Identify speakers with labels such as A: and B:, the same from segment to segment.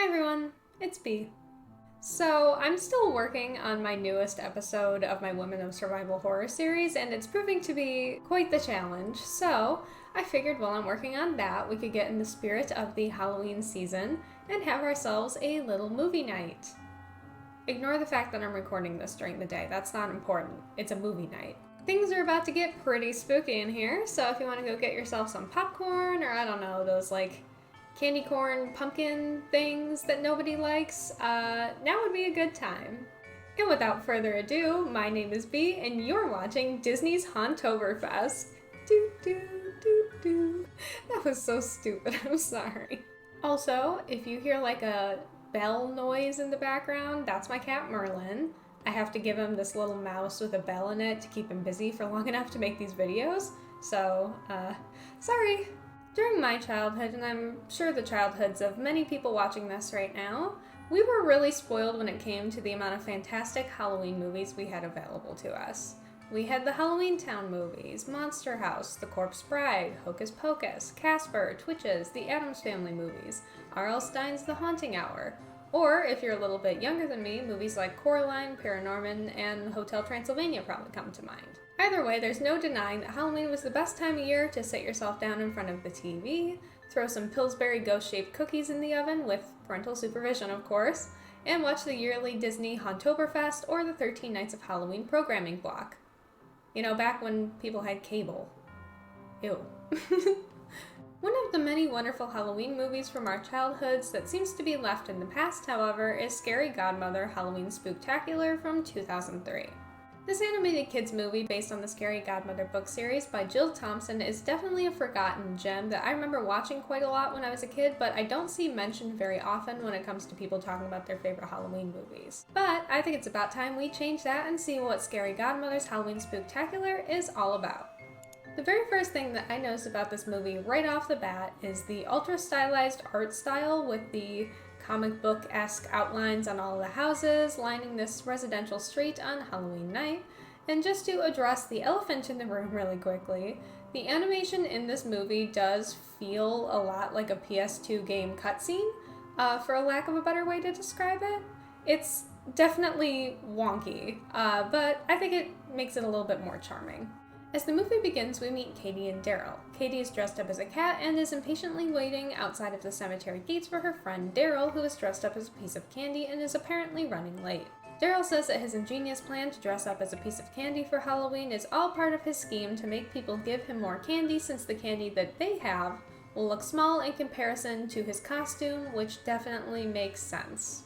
A: everyone, it's B. So, I'm still working on my newest episode of my Women of Survival horror series, and it's proving to be quite the challenge. So, I figured while I'm working on that, we could get in the spirit of the Halloween season and have ourselves a little movie night. Ignore the fact that I'm recording this during the day, that's not important. It's a movie night. Things are about to get pretty spooky in here, so if you want to go get yourself some popcorn, or I don't know, those candy corn pumpkin things that nobody likes, now would be a good time. And without further ado, my name is B, and you're watching Disney's Hauntoberfest. Doo doo doo doo. That was so stupid, I'm sorry. Also, if you hear a bell noise in the background, that's my cat Merlin. I have to give him this little mouse with a bell in it to keep him busy for long enough to make these videos, so, sorry. During my childhood, and I'm sure the childhoods of many people watching this right now, we were really spoiled when it came to the amount of fantastic Halloween movies we had available to us. We had the Halloween Town movies, Monster House, The Corpse Bride, Hocus Pocus, Casper, Twitches, The Addams Family movies, R.L. Stine's The Haunting Hour, or, if you're a little bit younger than me, movies like Coraline, Paranorman, and Hotel Transylvania probably come to mind. Either way, there's no denying that Halloween was the best time of year to sit yourself down in front of the TV, throw some Pillsbury ghost-shaped cookies in the oven, with parental supervision of course, and watch the yearly Disney Hauntoberfest or the 13 Nights of Halloween programming block. You know, back when people had cable. Ew. One of the many wonderful Halloween movies from our childhoods that seems to be left in the past, however, is Scary Godmother Halloween Spooktacular from 2003. This animated kids movie based on the Scary Godmother book series by Jill Thompson is definitely a forgotten gem that I remember watching quite a lot when I was a kid, but I don't see mentioned very often when it comes to people talking about their favorite Halloween movies. But I think it's about time we change that and see what Scary Godmother's Halloween Spooktacular is all about. The very first thing that I noticed about this movie right off the bat is the ultra-stylized art style with the comic book-esque outlines on all the houses lining this residential street on Halloween night. And just to address the elephant in the room really quickly, the animation in this movie does feel a lot like a PS2 game cutscene, for a lack of a better way to describe it. It's definitely wonky, but I think it makes it a little bit more charming. As the movie begins, we meet Katie and Daryl. Katie is dressed up as a cat and is impatiently waiting outside of the cemetery gates for her friend Daryl, who is dressed up as a piece of candy and is apparently running late. Daryl says that his ingenious plan to dress up as a piece of candy for Halloween is all part of his scheme to make people give him more candy, since the candy that they have will look small in comparison to his costume, which definitely makes sense.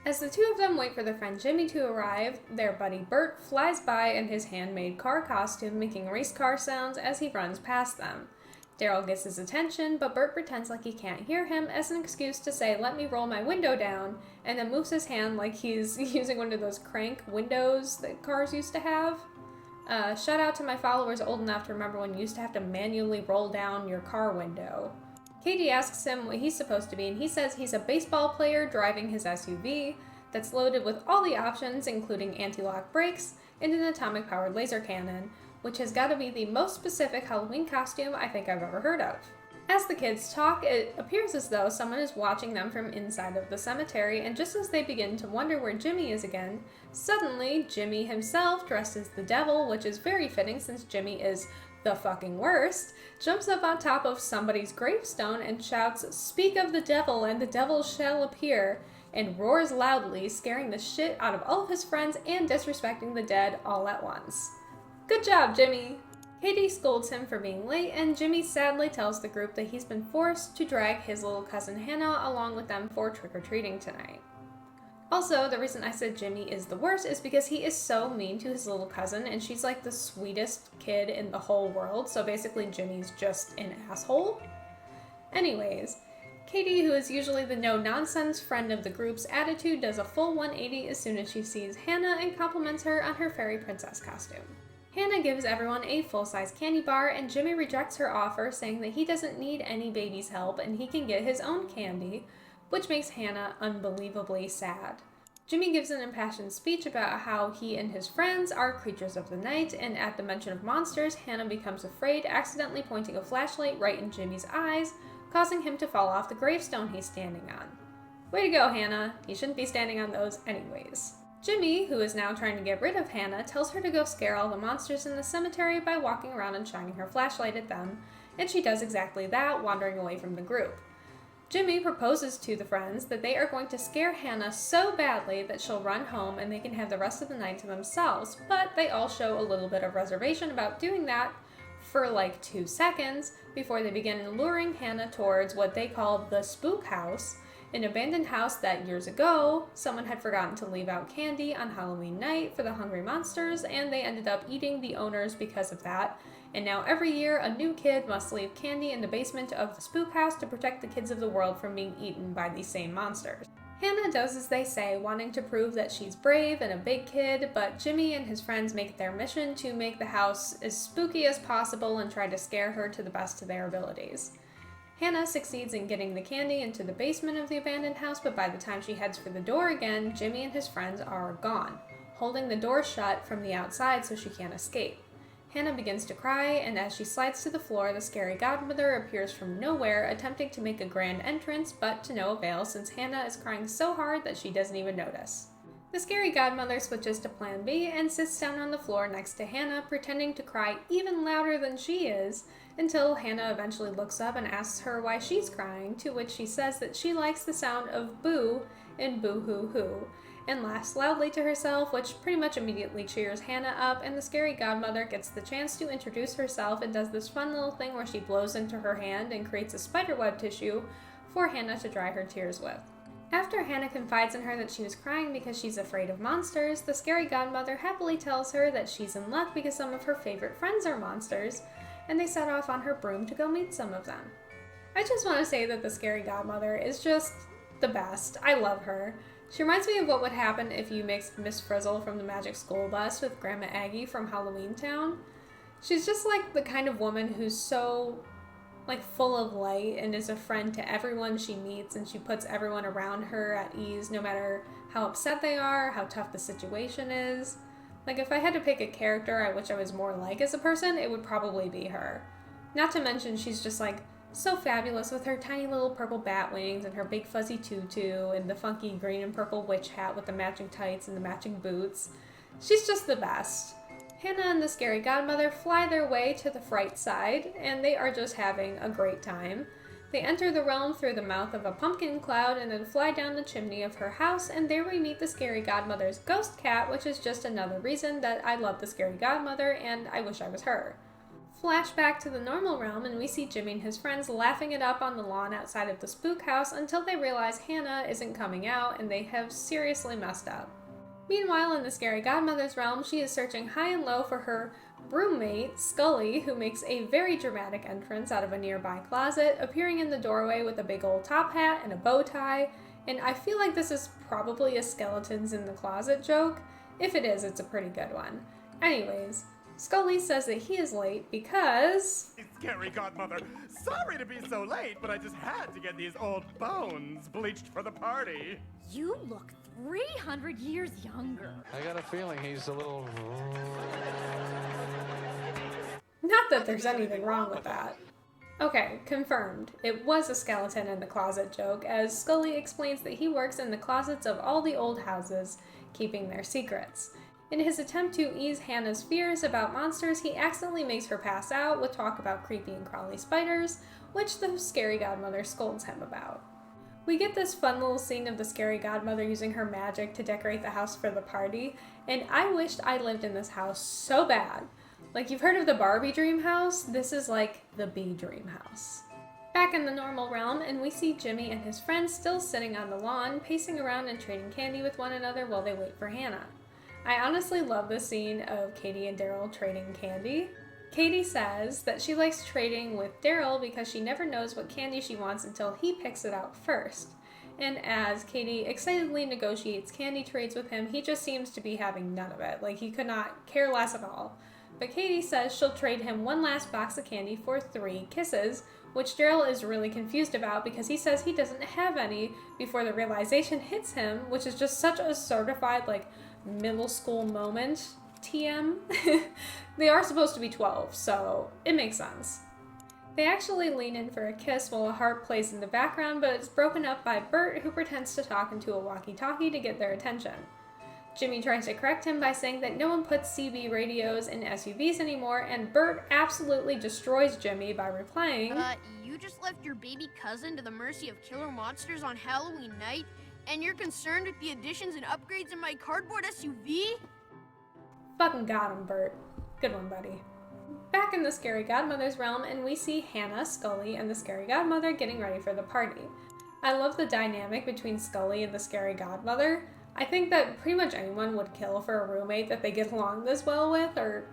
A: As the two of them wait for their friend Jimmy to arrive, their buddy Bert flies by in his handmade car costume, making race car sounds as he runs past them. Daryl gets his attention, but Bert pretends like he can't hear him as an excuse to say, "Let me roll my window down," and then moves his hand like he's using one of those crank windows that cars used to have. Shout out to my followers old enough to remember when you used to have to manually roll down your car window. Katie asks him what he's supposed to be, and he says he's a baseball player driving his SUV that's loaded with all the options, including anti-lock brakes and an atomic-powered laser cannon, which has got to be the most specific Halloween costume I think I've ever heard of. As the kids talk, it appears as though someone is watching them from inside of the cemetery, and just as they begin to wonder where Jimmy is again, suddenly Jimmy himself, dressed as the devil, which is very fitting since Jimmy is the fucking worst, jumps up on top of somebody's gravestone and shouts, "Speak of the devil and the devil shall appear," and roars loudly, scaring the shit out of all of his friends and disrespecting the dead all at once. Good job, Jimmy! Katie scolds him for being late, and Jimmy sadly tells the group that he's been forced to drag his little cousin Hannah along with them for trick-or-treating tonight. Also, the reason I said Jimmy is the worst is because he is so mean to his little cousin, and she's like the sweetest kid in the whole world, so basically Jimmy's just an asshole. Anyways, Katie, who is usually the no-nonsense friend of the group's attitude, does a full 180 as soon as she sees Hannah and compliments her on her fairy princess costume. Hannah gives everyone a full-size candy bar, and Jimmy rejects her offer, saying that he doesn't need any baby's help and he can get his own candy, which makes Hannah unbelievably sad. Jimmy gives an impassioned speech about how he and his friends are creatures of the night, and at the mention of monsters, Hannah becomes afraid, accidentally pointing a flashlight right in Jimmy's eyes, causing him to fall off the gravestone he's standing on. Way to go, Hannah. You shouldn't be standing on those anyways. Jimmy, who is now trying to get rid of Hannah, tells her to go scare all the monsters in the cemetery by walking around and shining her flashlight at them, and she does exactly that, wandering away from the group. Jimmy proposes to the friends that they are going to scare Hannah so badly that she'll run home and they can have the rest of the night to themselves, but they all show a little bit of reservation about doing that for like 2 seconds before they begin luring Hannah towards what they call the Spook House, an abandoned house that years ago someone had forgotten to leave out candy on Halloween night for the hungry monsters, and they ended up eating the owners because of that. And now every year a new kid must leave candy in the basement of the Spook House to protect the kids of the world from being eaten by these same monsters. Hannah does as they say, wanting to prove that she's brave and a big kid, but Jimmy and his friends make it their mission to make the house as spooky as possible and try to scare her to the best of their abilities. Hannah succeeds in getting the candy into the basement of the abandoned house, but by the time she heads for the door again, Jimmy and his friends are gone, holding the door shut from the outside so she can't escape. Hannah begins to cry, and as she slides to the floor, the Scary Godmother appears from nowhere, attempting to make a grand entrance, but to no avail since Hannah is crying so hard that she doesn't even notice. The Scary Godmother switches to Plan B and sits down on the floor next to Hannah, pretending to cry even louder than she is, until Hannah eventually looks up and asks her why she's crying, to which she says that she likes the sound of boo in boo-hoo-hoo, and laughs loudly to herself, which pretty much immediately cheers Hannah up, and the Scary Godmother gets the chance to introduce herself and does this fun little thing where she blows into her hand and creates a spiderweb tissue for Hannah to dry her tears with. After Hannah confides in her that she was crying because she's afraid of monsters, the Scary Godmother happily tells her that she's in luck because some of her favorite friends are monsters, and they set off on her broom to go meet some of them. I just want to say that the Scary Godmother is just the best. I love her. She reminds me of what would happen if you mixed Miss Frizzle from the Magic School Bus with Grandma Aggie from Halloween Town. She's just like the kind of woman who's so full of light and is a friend to everyone she meets, and she puts everyone around her at ease no matter how upset they are, how tough the situation is. If I had to pick a character I wish I was more like as a person, it would probably be her. Not to mention she's just so fabulous with her tiny little purple bat wings and her big fuzzy tutu and the funky green and purple witch hat with the matching tights and the matching boots. She's just the best. Hannah and the Scary Godmother fly their way to the Fright side, and they are just having a great time. They enter the realm through the mouth of a pumpkin cloud and then fly down the chimney of her house, and there we meet the Scary Godmother's ghost cat, which is just another reason that I love the Scary Godmother and I wish I was her. Flash back to the normal realm, and we see Jimmy and his friends laughing it up on the lawn outside of the spook house until they realize Hannah isn't coming out and they have seriously messed up. Meanwhile, in the Scary Godmother's realm, she is searching high and low for her roommate, Scully, who makes a very dramatic entrance out of a nearby closet, appearing in the doorway with a big old top hat and a bow tie, and I feel like this is probably a skeletons in the closet joke. If it is, it's a pretty good one. Anyways, Scully says that he is late because...
B: Scary Godmother, sorry to be so late, but I just had to get these old bones bleached for the party.
C: You look 300 years younger.
D: I got a feeling he's a little...
A: Not that there's anything wrong with that. Okay, confirmed. It was a skeleton in the closet joke, as Scully explains that he works in the closets of all the old houses, keeping their secrets. In his attempt to ease Hannah's fears about monsters, he accidentally makes her pass out with talk about creepy and crawly spiders, which the Scary Godmother scolds him about. We get this fun little scene of the Scary Godmother using her magic to decorate the house for the party, and I wished I lived in this house so bad. You've heard of the Barbie dream house? This is the Bee dream house. Back in the normal realm, and we see Jimmy and his friends still sitting on the lawn, pacing around and trading candy with one another while they wait for Hannah. I honestly love the scene of Katie and Daryl trading candy. Katie says that she likes trading with Daryl because she never knows what candy she wants until he picks it out first. And as Katie excitedly negotiates candy trades with him, he just seems to be having none of it. He could not care less at all. But Katie says she'll trade him one last box of candy for 3 kisses, which Daryl is really confused about because he says he doesn't have any before the realization hits him, which is just such a certified, middle school moment. TM. They are supposed to be 12, so it makes sense. They actually lean in for a kiss while a harp plays in the background, but it's broken up by Bert, who pretends to talk into a walkie-talkie to get their attention. Jimmy tries to correct him by saying that no one puts CB radios in SUVs anymore, and Bert absolutely destroys Jimmy by replying,
E: You just left your baby cousin to the mercy of killer monsters on Halloween night, and you're concerned with the additions and upgrades in my cardboard SUV?
A: Fucking got him, Bert. Good one, buddy. Back in the Scary Godmother's realm, and we see Hannah, Scully, and the Scary Godmother getting ready for the party. I love the dynamic between Scully and the Scary Godmother. I think that pretty much anyone would kill for a roommate that they get along this well with, or...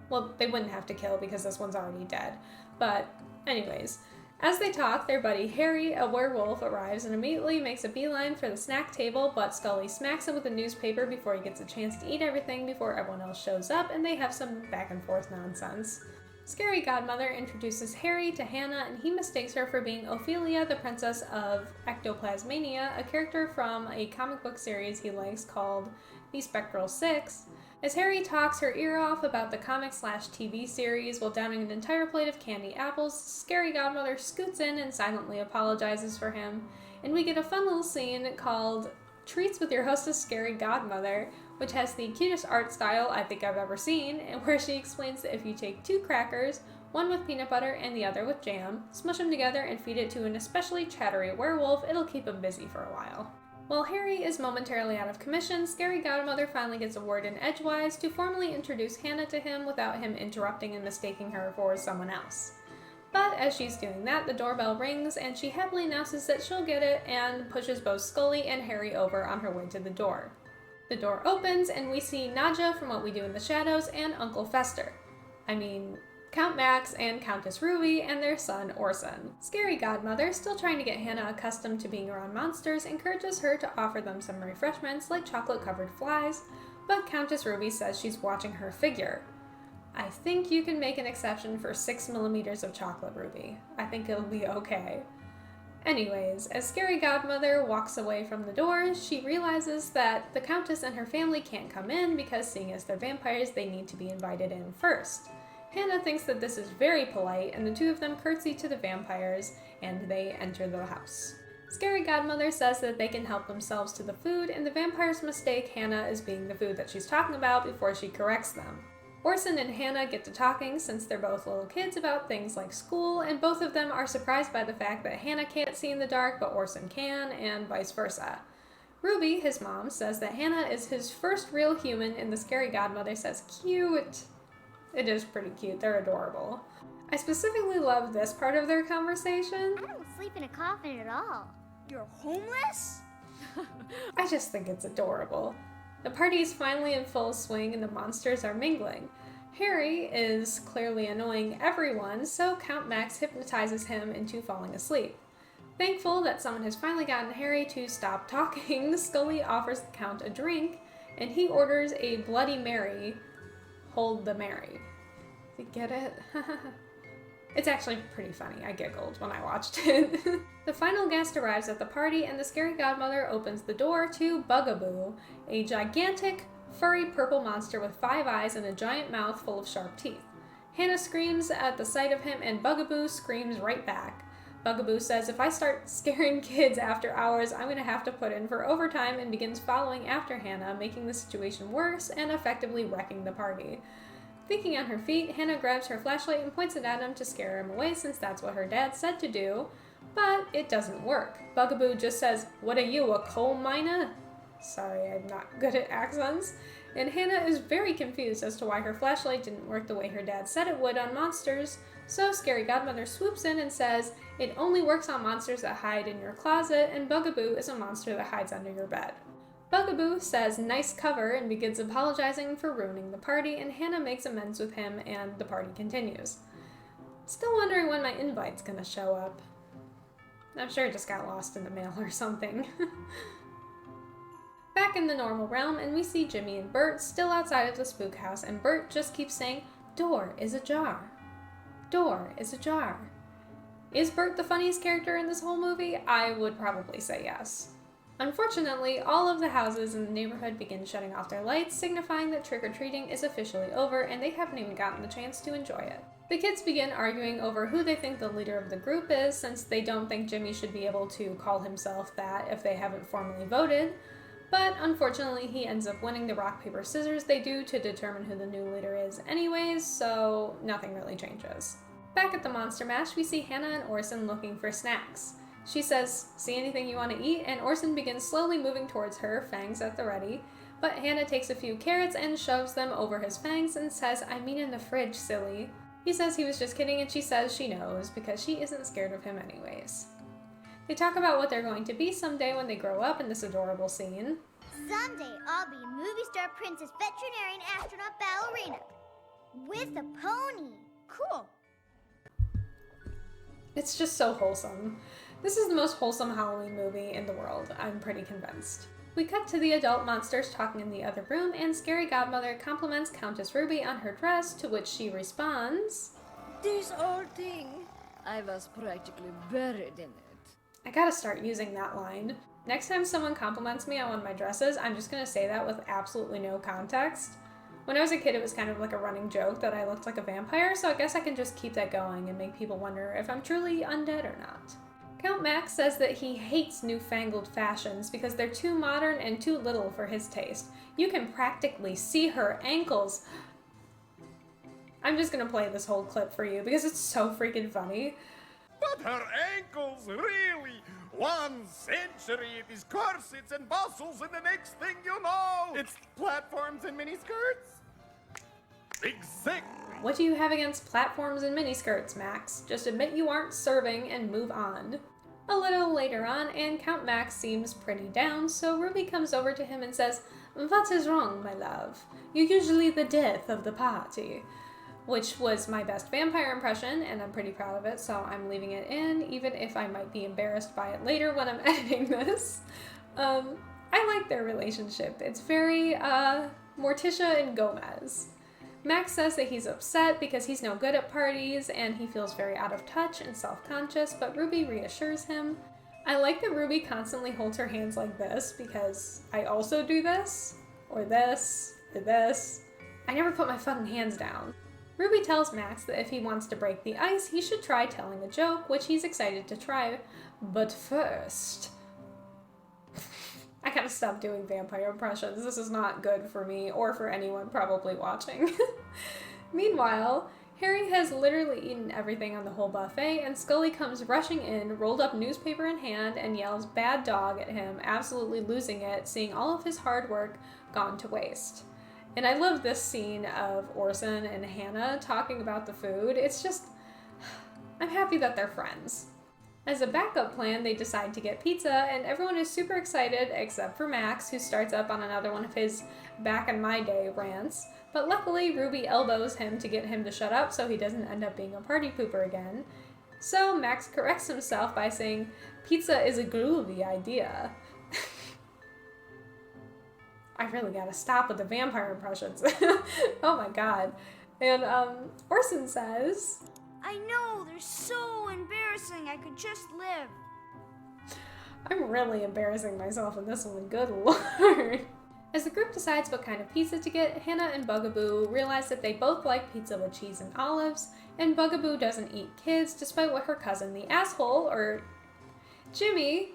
A: well, they wouldn't have to kill because this one's already dead. But, anyways. As they talk, their buddy Harry, a werewolf, arrives and immediately makes a beeline for the snack table, but Scully smacks him with a newspaper before he gets a chance to eat everything before everyone else shows up, and they have some back and forth nonsense. Scary Godmother introduces Harry to Hannah, and he mistakes her for being Ophelia, the Princess of Ectoplasmania, a character from a comic book series he likes called The Spectral Six. As Harry talks her ear off about the comic/TV series while downing an entire plate of candy apples, Scary Godmother scoots in and silently apologizes for him, and we get a fun little scene called Treats with Your Hostess Scary Godmother, which has the cutest art style I think I've ever seen, and where she explains that if you take 2 crackers, one with peanut butter and the other with jam, smush them together and feed it to an especially chattery werewolf, it'll keep him busy for a while. While Harry is momentarily out of commission, Scary Godmother finally gets a word in edgewise to formally introduce Hannah to him without him interrupting and mistaking her for someone else. But as she's doing that, the doorbell rings and she happily announces that she'll get it and pushes both Scully and Harry over on her way to the door. The door opens and we see Nadja from What We Do in the Shadows and Uncle Fester. Count Max and Countess Ruby and their son Orson. Scary Godmother, still trying to get Hannah accustomed to being around monsters, encourages her to offer them some refreshments like chocolate-covered flies, but Countess Ruby says she's watching her figure. I think you can make an exception for 6 millimeters of chocolate, Ruby. I think it'll be okay. Anyways, as Scary Godmother walks away from the door, she realizes that the Countess and her family can't come in because, seeing as they're vampires, they need to be invited in first. Hannah thinks that this is very polite, and the two of them curtsy to the vampires, and they enter the house. Scary Godmother says that they can help themselves to the food, and the vampires mistake Hannah as being the food that she's talking about before she corrects them. Orson and Hannah get to talking since they're both little kids about things like school, and both of them are surprised by the fact that Hannah can't see in the dark but Orson can, and vice versa. Ruby, his mom, says that Hannah is his first real human, and the Scary Godmother says, "Cute." It is pretty cute, they're adorable. I specifically love this part of their conversation.
F: I don't sleep in a coffin at all.
E: You're homeless?
A: I just think it's adorable. The party is finally in full swing and the monsters are mingling. Harry is clearly annoying everyone, so Count Max hypnotizes him into falling asleep. Thankful that someone has finally gotten Harry to stop talking, Scully offers the Count a drink, and he orders a Bloody Mary. Hold the Mary. You get it? It's actually pretty funny. I giggled when I watched it. The final guest arrives at the party, and the Scary Godmother opens the door to Bugaboo, a gigantic, furry purple monster with 5 eyes and a giant mouth full of sharp teeth. Hannah screams at the sight of him, and Bugaboo screams right back. Bugaboo says, "If I start scaring kids after hours, I'm going to have to put in for overtime," and begins following after Hannah, making the situation worse and effectively wrecking the party. Thinking on her feet, Hannah grabs her flashlight and points it at him to scare him away since that's what her dad said to do, but it doesn't work. Bugaboo just says, "What are you, a coal miner?" Sorry, I'm not good at accents. And Hannah is very confused as to why her flashlight didn't work the way her dad said it would on monsters, so Scary Godmother swoops in and says, "It only works on monsters that hide in your closet, and Bugaboo is a monster that hides under your bed." Bugaboo says nice cover and begins apologizing for ruining the party, and Hannah makes amends with him and the party continues. Still wondering when my invite's gonna show up. I'm sure it just got lost in the mail or something. Back in the normal realm, and we see Jimmy and Bert still outside of the spook house, and Bert just keeps saying, "Door is ajar. Door is ajar." Is Bert the funniest character in this whole movie? I would probably say yes. Unfortunately, all of the houses in the neighborhood begin shutting off their lights, signifying that trick-or-treating is officially over, and they haven't even gotten the chance to enjoy it. The kids begin arguing over who they think the leader of the group is, since they don't think Jimmy should be able to call himself that if they haven't formally voted. But unfortunately, he ends up winning the rock, paper, scissors they do to determine who the new leader is anyways, so nothing really changes. Back at the Monster Mash, we see Hannah and Orson looking for snacks. She says, "See anything you want to eat?" and Orson begins slowly moving towards her, fangs at the ready. But Hannah takes a few carrots and shoves them over his fangs and says, "I mean in the fridge, silly." He says he was just kidding, and she says she knows because she isn't scared of him anyways. They talk about what they're going to be someday when they grow up in this adorable scene.
F: Someday I'll be a movie star, princess, veterinarian, astronaut, ballerina. With a pony. Cool.
A: It's just so wholesome. This is the most wholesome Halloween movie in the world, I'm pretty convinced. We cut to the adult monsters talking in the other room, and Scary Godmother compliments Countess Ruby on her dress, to which she responds,
C: This old thing, I was practically buried in it.
A: I gotta start using that line. Next time someone compliments me on one of my dresses, I'm just gonna say that with absolutely no context. When I was a kid, it was kind of like a running joke that I looked like a vampire, so I guess I can just keep that going and make people wonder if I'm truly undead or not. Count Max says that he hates newfangled fashions because they're too modern and too little for his taste. You can practically see her ankles. I'm just gonna play this whole clip for you because it's so freaking funny.
B: But her ankles, really? 1 century, these corsets and bustles, and the next thing you know, it's platforms and miniskirts? Exactly.
A: What do you have against platforms and miniskirts, Max? Just admit you aren't serving and move on. A little later on, and Count Max seems pretty down, so Ruby comes over to him and says, "What is wrong, my love? You're usually the death of the party." Which was my best vampire impression, and I'm pretty proud of it, so I'm leaving it in, even if I might be embarrassed by it later when I'm editing this. I like their relationship. It's very, Morticia and Gomez. Max says that he's upset because he's no good at parties and he feels very out of touch and self-conscious, but Ruby reassures him. I like that Ruby constantly holds her hands like this because I also do this, or this, or this. I never put my fucking hands down. Ruby tells Max that if he wants to break the ice, he should try telling a joke, which he's excited to try. But first... I gotta stop doing vampire impressions. This is not good for me or for anyone probably watching. Meanwhile, Harry has literally eaten everything on the whole buffet, and Scully comes rushing in, rolled up newspaper in hand, and yells "bad dog" at him, absolutely losing it, seeing all of his hard work gone to waste. And I love this scene of Orson and Hannah talking about the food. It's just... I'm happy that they're friends. As a backup plan, they decide to get pizza, and everyone is super excited except for Max, who starts up on another one of his back in my day rants. But luckily, Ruby elbows him to get him to shut up so he doesn't end up being a party pooper again. So Max corrects himself by saying, "Pizza is a groovy idea." I really gotta stop with the vampire impressions. Oh my god. And Orson says,
C: I know, they're so embarrassing, I could just live.
A: I'm really embarrassing myself in this one, good lord. As the group decides what kind of pizza to get, Hannah and Bugaboo realize that they both like pizza with cheese and olives, and Bugaboo doesn't eat kids despite what her cousin, the asshole, or Jimmy,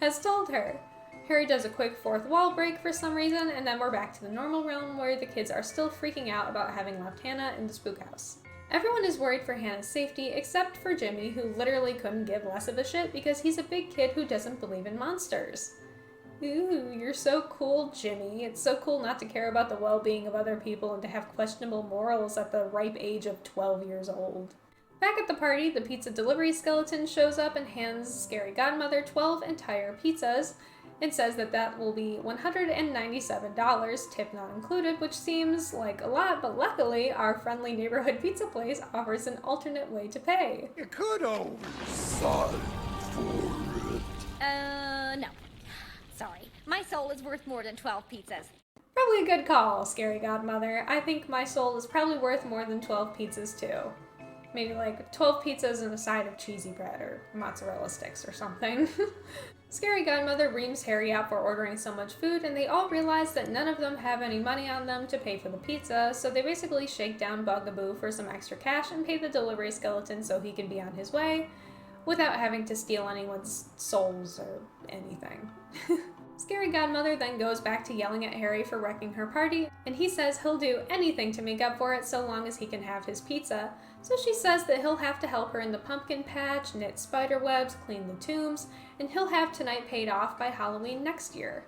A: has told her. Harry does a quick fourth wall break for some reason, and then we're back to the normal realm where the kids are still freaking out about having left Hannah in the spook house. Everyone is worried for Hannah's safety, except for Jimmy, who literally couldn't give less of a shit because he's a big kid who doesn't believe in monsters. Ooh, you're so cool, Jimmy. It's so cool not to care about the well-being of other people and to have questionable morals at the ripe age of 12 years old. Back at the party, the pizza delivery skeleton shows up and hands Scary Godmother 12 entire pizzas, and says that that will be $197, tip not included, which seems like a lot, but luckily our friendly neighborhood pizza place offers an alternate way to pay.
B: You could always sign for it.
C: No. Sorry. My soul is worth more than 12 pizzas.
A: Probably a good call, Scary Godmother. I think my soul is probably worth more than 12 pizzas too. Maybe like 12 pizzas and a side of cheesy bread or mozzarella sticks or something. Scary Godmother reams Harry out for ordering so much food, and they all realize that none of them have any money on them to pay for the pizza, so they basically shake down Bugaboo for some extra cash and pay the delivery skeleton so he can be on his way, without having to steal anyone's souls or anything. Scary Godmother then goes back to yelling at Harry for wrecking her party, and he says he'll do anything to make up for it so long as he can have his pizza. So she says that he'll have to help her in the pumpkin patch, knit spider webs, clean the tombs, and he'll have tonight paid off by Halloween next year.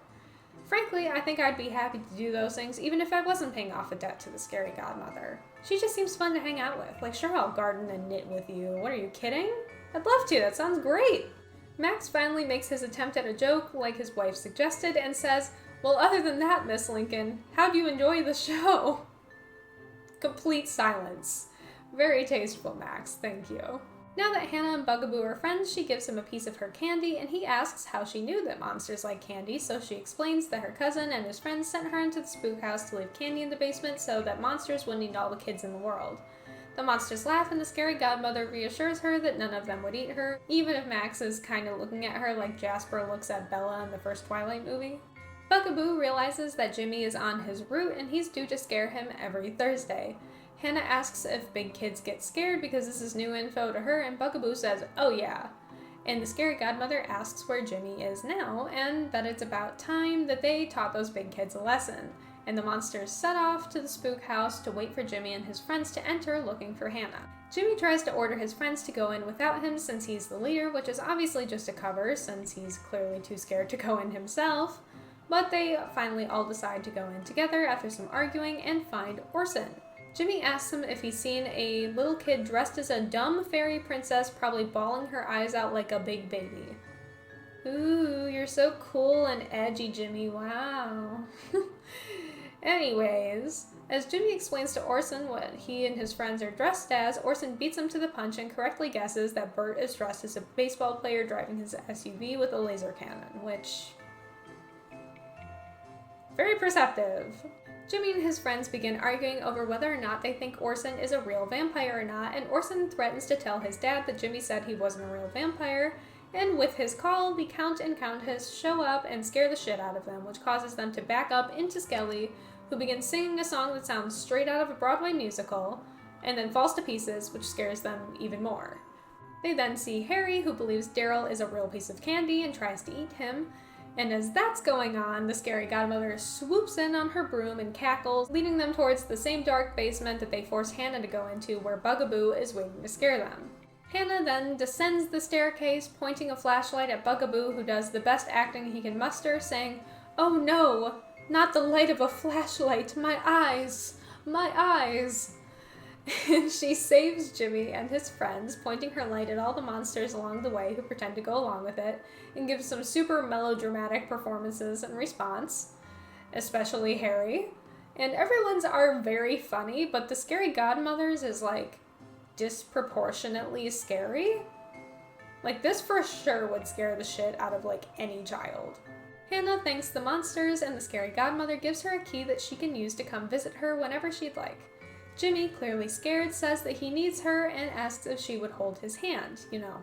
A: Frankly, I think I'd be happy to do those things even if I wasn't paying off a debt to the Scary Godmother. She just seems fun to hang out with. Like, sure, I'll garden and knit with you. What, are you kidding? I'd love to, that sounds great! Max finally makes his attempt at a joke, like his wife suggested, and says, "Well, other than that, Miss Lincoln, how do you enjoy the show?" Complete silence. Very tasteful, Max, thank you. Now that Hannah and Bugaboo are friends, she gives him a piece of her candy, and he asks how she knew that monsters like candy, so she explains that her cousin and his friends sent her into the spook house to leave candy in the basement so that monsters wouldn't eat all the kids in the world. The monsters laugh, and the Scary Godmother reassures her that none of them would eat her, even if Max is kind of looking at her like Jasper looks at Bella in the first Twilight movie. Bugaboo realizes that Jimmy is on his route, and he's due to scare him every Thursday. Hannah asks if big kids get scared because this is new info to her, and Bugaboo says, "Oh yeah." And the Scary Godmother asks where Jimmy is now, and that it's about time that they taught those big kids a lesson. And the monsters set off to the spook house to wait for Jimmy and his friends to enter looking for Hannah. Jimmy tries to order his friends to go in without him since he's the leader, which is obviously just a cover since he's clearly too scared to go in himself. But they finally all decide to go in together after some arguing and find Orson. Jimmy asks him if he's seen a little kid dressed as a dumb fairy princess, probably bawling her eyes out like a big baby. Ooh, you're so cool and edgy, Jimmy, wow. Anyways, as Jimmy explains to Orson what he and his friends are dressed as, Orson beats him to the punch and correctly guesses that Bert is dressed as a baseball player driving his SUV with a laser cannon, which... very perceptive. Jimmy and his friends begin arguing over whether or not they think Orson is a real vampire or not, and Orson threatens to tell his dad that Jimmy said he wasn't a real vampire, and with his call, the Count and Countess show up and scare the shit out of them, which causes them to back up into Skelly, who begins singing a song that sounds straight out of a Broadway musical, and then falls to pieces, which scares them even more. They then see Harry, who believes Daryl is a real piece of candy and tries to eat him, and as that's going on, the Scary Godmother swoops in on her broom and cackles, leading them towards the same dark basement that they force Hannah to go into, where Bugaboo is waiting to scare them. Hannah then descends the staircase, pointing a flashlight at Bugaboo, who does the best acting he can muster, saying, "Oh no! Not the light of a flashlight! My eyes! My eyes!" And she saves Jimmy and his friends, pointing her light at all the monsters along the way who pretend to go along with it, and gives some super melodramatic performances in response, especially Harry. And everyone's are very funny, but the Scary Godmother's is like disproportionately scary. Like, this for sure would scare the shit out of like any child. Hannah thanks the monsters, and the Scary Godmother gives her a key that she can use to come visit her whenever she'd like. Jimmy, clearly scared, says that he needs her and asks if she would hold his hand, you know,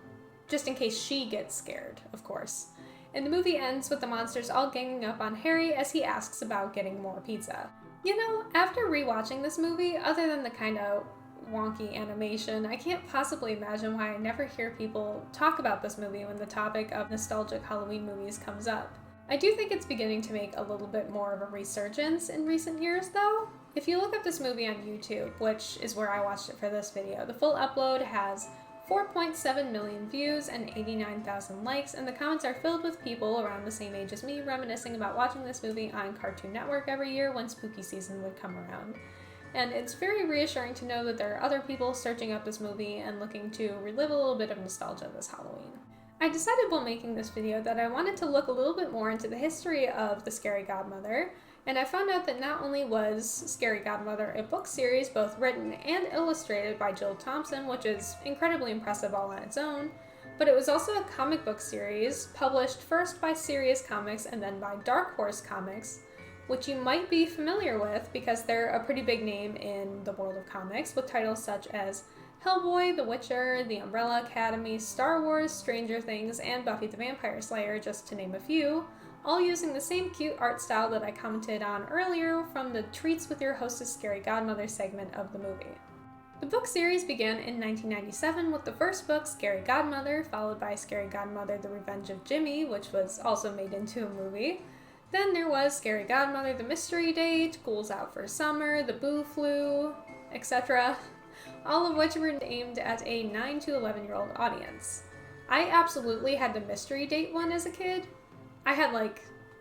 A: just in case she gets scared, of course. And the movie ends with the monsters all ganging up on Harry as he asks about getting more pizza. You know, after rewatching this movie, other than the kind of wonky animation, I can't possibly imagine why I never hear people talk about this movie when the topic of nostalgic Halloween movies comes up. I do think it's beginning to make a little bit more of a resurgence in recent years, though. If you look up this movie on YouTube, which is where I watched it for this video, the full upload has 4.7 million views and 89,000 likes, and the comments are filled with people around the same age as me reminiscing about watching this movie on Cartoon Network every year when spooky season would come around. And it's very reassuring to know that there are other people searching up this movie and looking to relive a little bit of nostalgia this Halloween. I decided while making this video that I wanted to look a little bit more into the history of the Scary Godmother, and I found out that not only was Scary Godmother a book series both written and illustrated by Jill Thompson, which is incredibly impressive all on its own, but it was also a comic book series published first by Sirius Comics and then by Dark Horse Comics, which you might be familiar with because they're a pretty big name in the world of comics with titles such as Hellboy, The Witcher, The Umbrella Academy, Star Wars, Stranger Things, and Buffy the Vampire Slayer, just to name a few, all using the same cute art style that I commented on earlier from the Treats with Your Hostess Scary Godmother segment of the movie. The book series began in 1997 with the first book, Scary Godmother, followed by Scary Godmother, The Revenge of Jimmy, which was also made into a movie. Then there was Scary Godmother, The Mystery Date, Ghouls Out for Summer, The Boo Flu, etc., all of which were aimed at a 9 to 11-year-old audience. I absolutely had the Mystery Date one as a kid. I had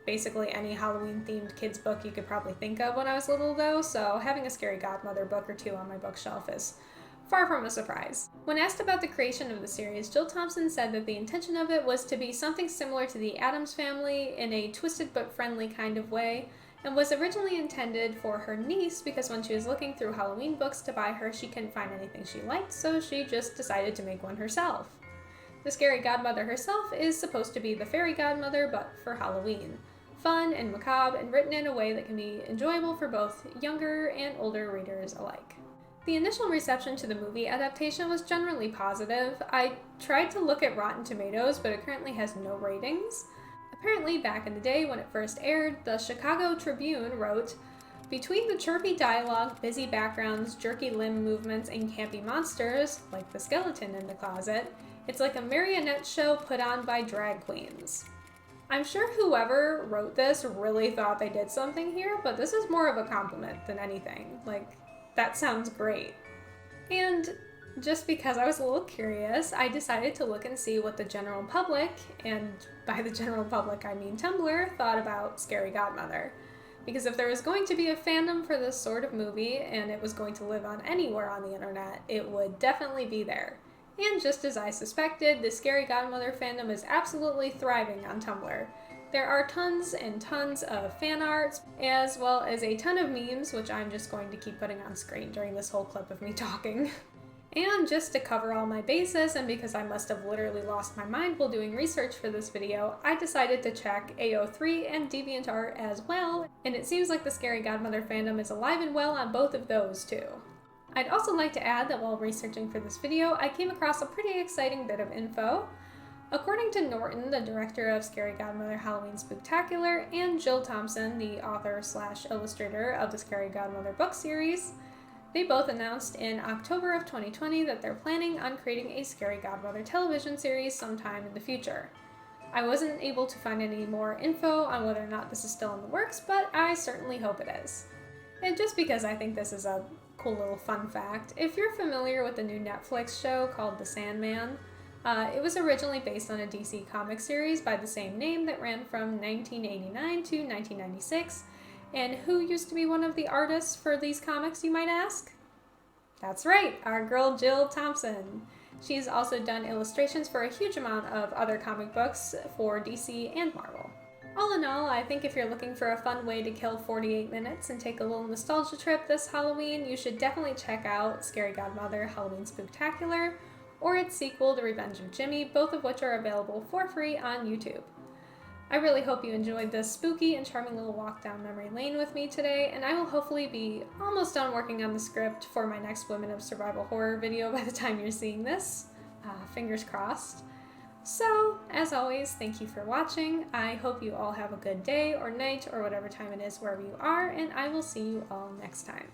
A: basically any Halloween-themed kids book you could probably think of when I was little though, so having a Scary Godmother book or two on my bookshelf is far from a surprise. When asked about the creation of the series, Jill Thompson said that the intention of it was to be something similar to the Addams Family in a twisted but friendly kind of way, and was originally intended for her niece because when she was looking through Halloween books to buy her, she couldn't find anything she liked, so she just decided to make one herself. The Scary Godmother herself is supposed to be the fairy godmother, but for Halloween. Fun and macabre and written in a way that can be enjoyable for both younger and older readers alike. The initial reception to the movie adaptation was generally positive. I tried to look at Rotten Tomatoes, but it currently has no ratings. Apparently, back in the day when it first aired, the Chicago Tribune wrote, "Between the chirpy dialogue, busy backgrounds, jerky limb movements, and campy monsters, like the skeleton in the closet, it's like a marionette show put on by drag queens." I'm sure whoever wrote this really thought they did something here, but this is more of a compliment than anything. That sounds great. And just because I was a little curious, I decided to look and see what the general public, and by the general public I mean Tumblr, thought about Scary Godmother. Because if there was going to be a fandom for this sort of movie, and it was going to live on anywhere on the internet, it would definitely be there. And just as I suspected, the Scary Godmother fandom is absolutely thriving on Tumblr. There are tons and tons of fan arts, as well as a ton of memes, which I'm just going to keep putting on screen during this whole clip of me talking. And just to cover all my bases, and because I must have literally lost my mind while doing research for this video, I decided to check AO3 and DeviantArt as well, and it seems like the Scary Godmother fandom is alive and well on both of those too. I'd also like to add that while researching for this video, I came across a pretty exciting bit of info. According to Norton, the director of Scary Godmother Halloween Spooktacular, and Jill Thompson, the author/illustrator of the Scary Godmother book series, they both announced in October of 2020 that they're planning on creating a Scary Godmother television series sometime in the future. I wasn't able to find any more info on whether or not this is still in the works, but I certainly hope it is. And just because I think this is a cool little fun fact, if you're familiar with the new Netflix show called The Sandman, it was originally based on a DC comic series by the same name that ran from 1989 to 1996. And who used to be one of the artists for these comics, you might ask? That's right, our girl Jill Thompson. She's also done illustrations for a huge amount of other comic books for DC and Marvel. All in all, I think if you're looking for a fun way to kill 48 minutes and take a little nostalgia trip this Halloween, you should definitely check out Scary Godmother Halloween Spooktacular, or its sequel, The Revenge of Jimmy, both of which are available for free on YouTube. I really hope you enjoyed this spooky and charming little walk down memory lane with me today, and I will hopefully be almost done working on the script for my next Women of Survival Horror video by the time you're seeing this. Fingers crossed. So, as always, thank you for watching. I hope you all have a good day or night or whatever time it is wherever you are, and I will see you all next time.